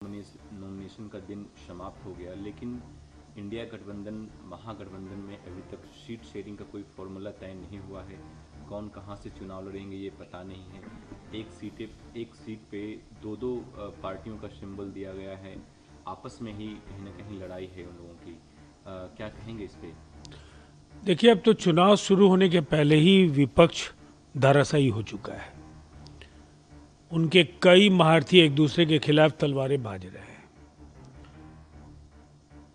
Nomination का दिन समाप्त हो गया, लेकिन इंडिया गठबंधन महागठबंधन में अभी तक सीट शेयरिंग का कोई फॉर्मूला तय नहीं हुआ है। कौन कहां से चुनाव लड़ेंगे ये पता नहीं है। एक सीट पे दो दो पार्टियों का सिंबल दिया गया है। आपस में ही कहीं ना कहीं लड़ाई है उन लोगों की। क्या कहेंगे इस पे? देखिए, अब तो चुनाव शुरू होने के पहले ही विपक्ष धराशायी हो चुका है। उनके कई महारथी एक दूसरे के खिलाफ तलवारें बाज रहे हैं।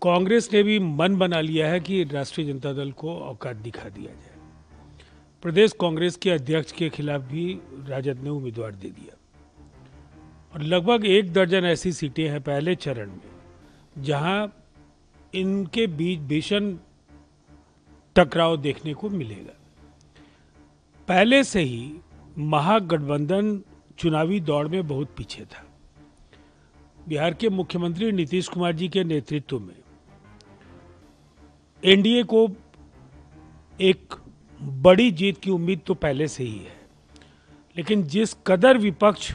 कांग्रेस ने भी मन बना लिया है कि राष्ट्रीय जनता दल को औकात दिखा दिया जाए। प्रदेश कांग्रेस के अध्यक्ष के खिलाफ भी राजद ने उम्मीदवार दे दिया और लगभग 1 दर्जन ऐसी सीटें हैं पहले चरण में जहां इनके बीच भीषण टकराव देखने को मिलेगा। पहले से ही महागठबंधन चुनावी दौड़ में बहुत पीछे था। बिहार के मुख्यमंत्री नीतीश कुमार जी के नेतृत्व में एनडीए को एक बड़ी जीत की उम्मीद तो पहले से ही है, लेकिन जिस कदर विपक्ष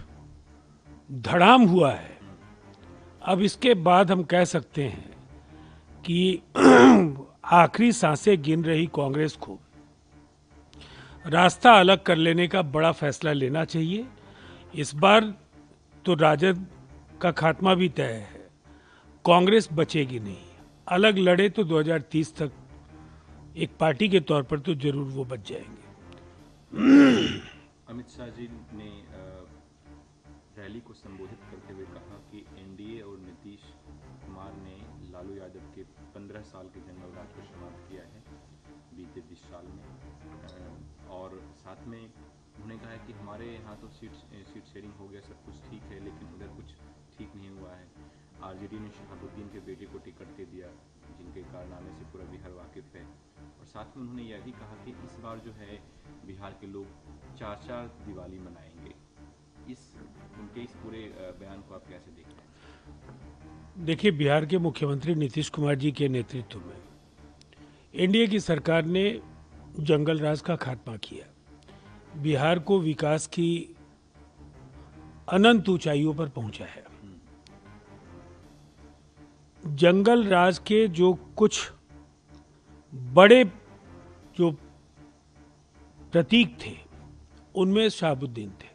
धड़ाम हुआ है, अब इसके बाद हम कह सकते हैं कि आखिरी सांसें गिन रही कांग्रेस को रास्ता अलग कर लेने का बड़ा फैसला लेना चाहिए। इस बार तो राजद का खात्मा भी तय है, कांग्रेस बचेगी नहीं। अलग लड़े तो 2030 तक एक पार्टी के तौर पर तो जरूर वो बच जाएंगे। अमित शाह जी ने रैली को संबोधित करते हुए कहा कि एनडीए और नीतीश कुमार ने लालू यादव के 15 साल के जंगल राज को समाप्त किया है बीते 20 साल में। और साथ में उन्होंने कहा है कि हमारे यहाँ तो सीट शेयरिंग हो गया, सब कुछ ठीक है, लेकिन उधर कुछ ठीक नहीं हुआ है। आरजेडी ने शहाबुद्दीन के बेटे को टिकट दे दिया, जिनके कारनामे से पूरा बिहार वाकिफ है। और साथ में उन्होंने यह भी कहा कि इस बार जो है बिहार के लोग 4-4 दिवाली मनाएंगे। उनके इस पूरे बयान को आप कैसे देखते हैं? देखिए, बिहार के मुख्यमंत्री नीतीश कुमार जी के नेतृत्व में एनडीए की सरकार ने जंगल राज का खात्मा किया, बिहार को विकास की अनंत ऊंचाइयों पर पहुंचा है। जंगल राज के जो कुछ बड़े जो प्रतीक थे उनमें शहाबुद्दीन थे।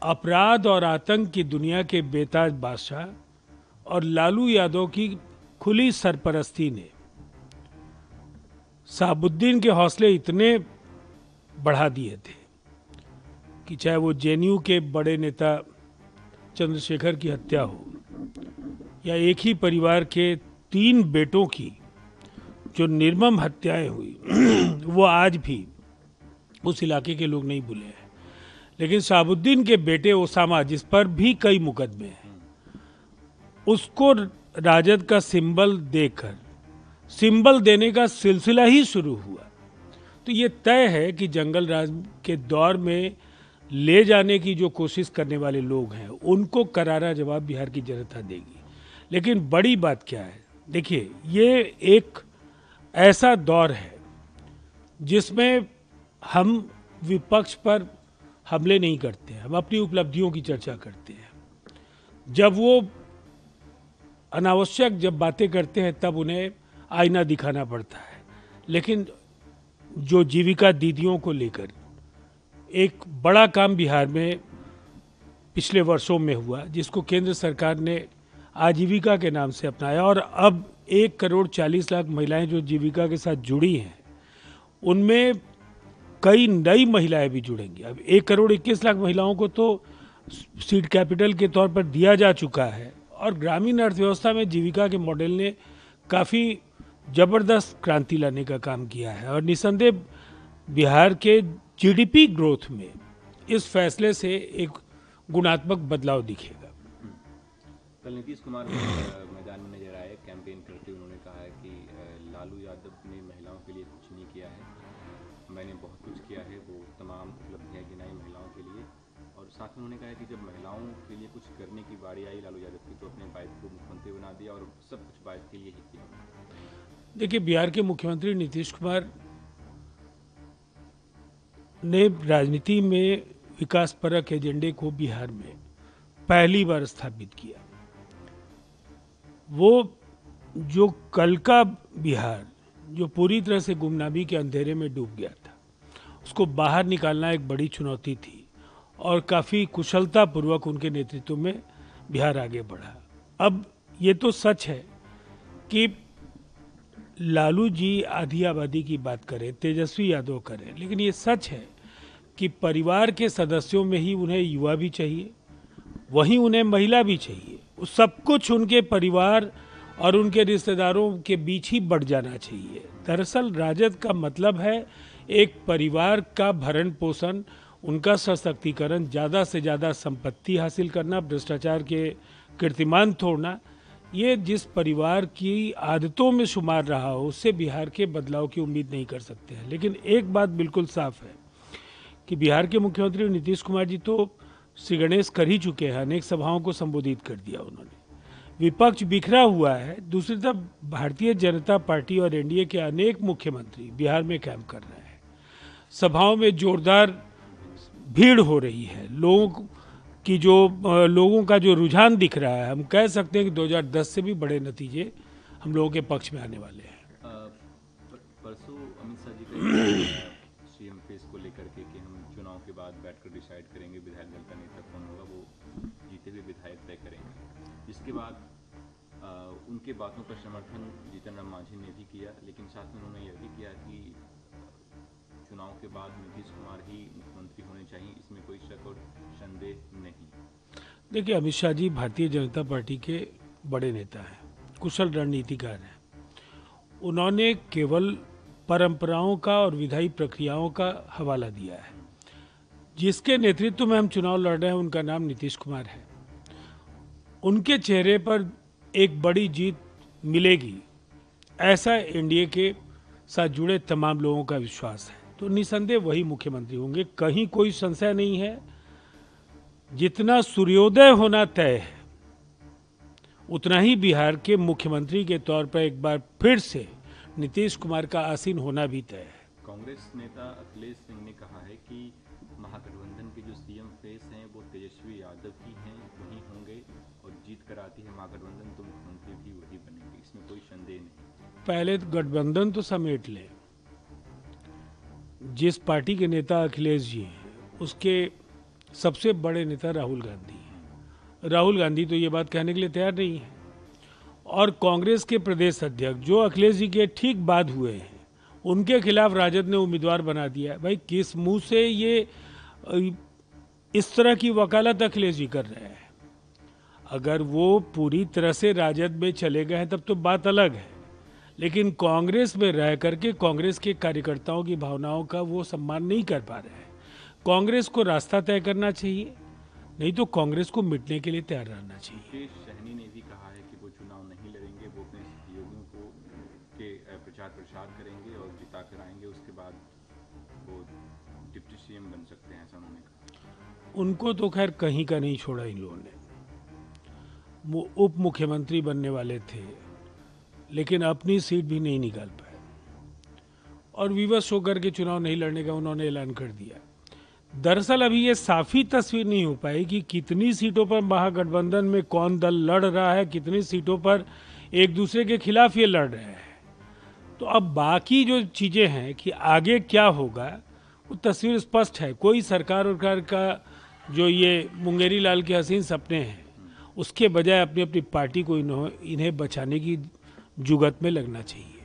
अपराध और आतंक की दुनिया के बेताज बादशाह और लालू यादव की खुली सरपरस्ती ने शहाबुद्दीन के हौसले इतने बढ़ा दिए थे कि चाहे वो जेएनयू के बड़े नेता चंद्रशेखर की हत्या हो या एक ही परिवार के 3 बेटों की जो निर्मम हत्याएं हुई वो आज भी उस इलाके के लोग नहीं भूले हैं। लेकिन शहाबुद्दीन के बेटे ओसामा, जिस पर भी कई मुकदमे हैं, उसको राजद का सिंबल देकर सिंबल देने का सिलसिला ही शुरू हुआ। तो ये तय है कि जंगल राज के दौर में ले जाने की जो कोशिश करने वाले लोग हैं उनको करारा जवाब बिहार की जनता देगी। लेकिन बड़ी बात क्या है, देखिए, ये एक ऐसा दौर है जिसमें हम विपक्ष पर हमले नहीं करते हैं, हम अपनी उपलब्धियों की चर्चा करते हैं। जब वो अनावश्यक जब बातें करते हैं तब उन्हें आईना दिखाना पड़ता है। लेकिन जो जीविका दीदियों को लेकर एक बड़ा काम बिहार में पिछले वर्षों में हुआ, जिसको केंद्र सरकार ने आजीविका के नाम से अपनाया, और अब 1,40,00,000 महिलाएं जो जीविका के साथ जुड़ी हैं, उनमें कई नई महिलाएं भी जुड़ेंगी। अब 1,21,00,000 महिलाओं को तो सीड कैपिटल के तौर पर दिया जा चुका है और ग्रामीण अर्थव्यवस्था में जीविका के मॉडल ने काफ़ी जबरदस्त क्रांति लाने का काम किया है और निसंदेह बिहार के जीडीपी ग्रोथ में इस फैसले से एक गुणात्मक बदलाव दिखेगा। कल नीतीश कुमार मैदान में नजर आए कैंपेन करते, उन्होंने कहा है कि लालू यादव ने महिलाओं के लिए कुछ नहीं किया है, मैंने बहुत कुछ किया है। वो तमाम उपलब्धियां गिनाई महिलाओं के लिए। और साथ में उन्होंने कहा है कि जब महिलाओं के लिए कुछ करने की बारी आई लालू यादव की, तो अपने वाइफ को मुख्यमंत्री बना दिया और सब कुछ वाइफ के लिए ही किया। देखिए, बिहार के मुख्यमंत्री नीतीश कुमार ने राजनीति में विकास परक एजेंडे को बिहार में पहली बार स्थापित किया। वो जो कल का बिहार जो पूरी तरह से गुमनामी के अंधेरे में डूब गया था, उसको बाहर निकालना एक बड़ी चुनौती थी और काफ़ी कुशलतापूर्वक उनके नेतृत्व में बिहार आगे बढ़ा। अब ये तो सच है कि लालू जी आधी आबादी की बात करें, तेजस्वी यादव करें, लेकिन ये सच है कि परिवार के सदस्यों में ही उन्हें युवा भी चाहिए, वहीं उन्हें महिला भी चाहिए। सब कुछ उनके परिवार और उनके रिश्तेदारों के बीच ही बढ़ जाना चाहिए। दरअसल राजद का मतलब है एक परिवार का भरण पोषण, उनका सशक्तिकरण, ज़्यादा से ज़्यादा संपत्ति हासिल करना, भ्रष्टाचार के कीर्तिमान तोड़ना। ये जिस परिवार की आदतों में शुमार रहा हो, उससे बिहार के बदलाव की उम्मीद नहीं कर सकते हैं। लेकिन एक बात बिल्कुल साफ है कि बिहार के मुख्यमंत्री नीतीश कुमार जी तो श्री गणेश कर ही चुके हैं, अनेक सभाओं को संबोधित कर दिया उन्होंने। विपक्ष बिखरा हुआ है। दूसरी तरफ भारतीय जनता पार्टी और एनडीए के अनेक मुख्यमंत्री बिहार में कैंप कर रहे हैं, सभाओं में जोरदार भीड़ हो रही है, लोगों का जो रुझान दिख रहा है, हम कह सकते हैं कि 2010 से भी बड़े नतीजे हम लोगों के पक्ष में आने वाले हैं। परसों अमित शाह जी का सीएम फेस को लेकर के कि हम चुनाव के बाद बैठकर डिसाइड करेंगे विधायक दल का नेता कौन होगा, वो जीते हुए विधायक तय करेंगे। इसके बाद उनके बातों का समर्थन जीतन राम मांझी ने भी किया, लेकिन साथ में उन्होंने यह भी किया कि चुनाव के बाद नीतीश कुमार ही मुख्यमंत्री होने चाहिए, इसमें कोई शक और संदेह नहीं। देखिए, अमित शाह जी भारतीय जनता पार्टी के बड़े नेता हैं, कुशल रणनीतिकार हैं। उन्होंने केवल परंपराओं का और विधायी प्रक्रियाओं का हवाला दिया है। जिसके नेतृत्व में हम चुनाव लड़ रहे हैं उनका नाम नीतीश कुमार है। उनके चेहरे पर एक बड़ी जीत मिलेगी, ऐसा एनडीए के साथ जुड़े तमाम लोगों का विश्वास है। तो निसंदेह वही मुख्यमंत्री होंगे, कहीं कोई संशय नहीं है। जितना सूर्योदय होना तय है, उतना ही बिहार के मुख्यमंत्री के तौर पर एक बार फिर से नीतीश कुमार का आसीन होना भी तय है। कांग्रेस नेता अखिलेश सिंह ने कहा है कि महागठबंधन के जो सीएम फेस हैं वो तेजस्वी यादव ही हैं, वही होंगे और जीत कर आती है महागठबंधन तो मुख्यमंत्री भी वही बनेंगे, इसमें कोई संदेह नहीं। पहले तो गठबंधन तो समेट लें। जिस पार्टी के नेता अखिलेश जी हैं, उसके सबसे बड़े नेता राहुल गांधी हैं। राहुल गांधी तो ये बात कहने के लिए तैयार नहीं है। और कांग्रेस के प्रदेश अध्यक्ष जो अखिलेश जी के ठीक बाद हुए हैं, उनके खिलाफ राजद ने उम्मीदवार बना दिया है। भाई, किस मुंह से ये इस तरह की वकालत अखिलेश जी कर रहे हैं? अगर वो पूरी तरह से राजद में चले गए हैं तब तो बात अलग है, लेकिन कांग्रेस में रह करके कांग्रेस के कार्यकर्ताओं की भावनाओं का वो सम्मान नहीं कर पा रहे हैं। कांग्रेस को रास्ता तय करना चाहिए, नहीं तो कांग्रेस को मिटने के लिए तैयार रहना चाहिए। मुकेश सहनी ने भी कहा है कि वो चुनाव नहीं लड़ेंगे, वो अपने सहयोगियों को के प्रचार प्रसार करेंगे और जिता कर आएंगे, उसके बाद वो डिप्टी सीएम बन सकते हैं, ऐसा उन्होंने कहा। उनको तो खैर कहीं का नहीं छोड़ा इन लोगों ने। वो उप मुख्यमंत्री बनने वाले थे, लेकिन अपनी सीट भी नहीं निकाल पाए और विवश होकर के चुनाव नहीं लड़ने का उन्होंने ऐलान कर दिया। दरअसल अभी ये साफी तस्वीर नहीं हो पाई कि कितनी सीटों पर महागठबंधन में कौन दल लड़ रहा है, कितनी सीटों पर एक दूसरे के खिलाफ ये लड़ रहे हैं। तो अब बाकी जो चीज़ें हैं कि आगे क्या होगा, वो तस्वीर स्पष्ट है। कोई सरकार का जो ये मुंगेरी लाल के हसीन सपने हैं, उसके बजाय अपनी अपनी पार्टी को इन्हें बचाने की जुगत में लगना चाहिए।